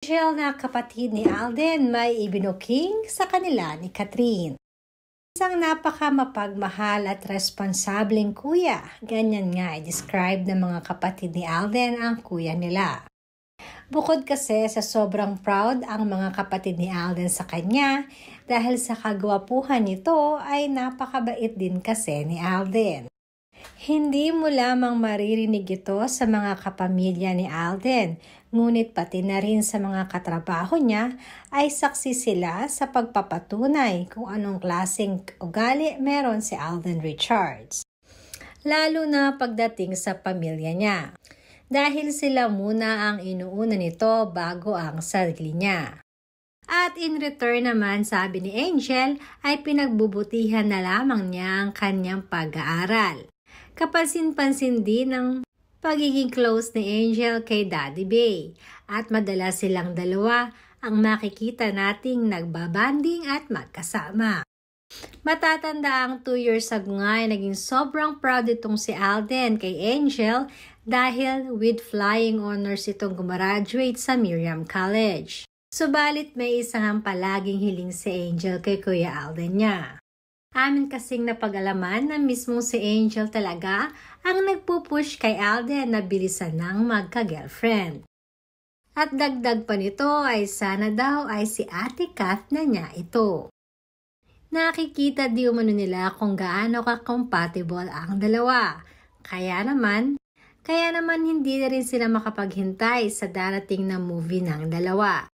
Angel na kapatid ni Alden may ibinuking sa kanila ni Catherine. Isang napakamapagmahal at responsableng kuya. Ganyan nga i-describe ng mga kapatid ni Alden ang kuya nila. Bukod kasi sa sobrang proud ang mga kapatid ni Alden sa kanya dahil sa kagwapuhan nito ay napakabait din kasi ni Alden. Hindi mo lamang maririnig ito sa mga kapamilya ni Alden, ngunit pati na rin sa mga katrabaho niya ay saksi sila sa pagpapatunay kung anong klaseng ugali meron si Alden Richards. Lalo na pagdating sa pamilya niya. Dahil sila muna ang inuuna nito bago ang sarili niya. At in return naman, sabi ni Angel, ay pinagbubutihan na lamang niya ang kanyang pag-aaral. Kapansin-pansin din ang pagiging close ni Angel kay Daddy Bay at madalas silang dalawa ang makikita nating nagbabanding at magkasama. Matatanda ang 2 years ago nga ay naging sobrang proud itong si Alden kay Angel dahil with flying honors itong gumraduate sa Miriam College. Subalit may isang palaging hiling si Angel kay Kuya Alden niya. Amin kasing napag-alaman na mismo si Angel talaga ang nagpupush kay Alden na bilisan ng magka-girlfriend. At dagdag pa nito ay sana daw ay si Ate Kath na niya ito. Nakikita di umano nila kung gaano ka-compatible ang dalawa. Kaya naman hindi na rin sila makapaghintay sa darating na movie ng dalawa.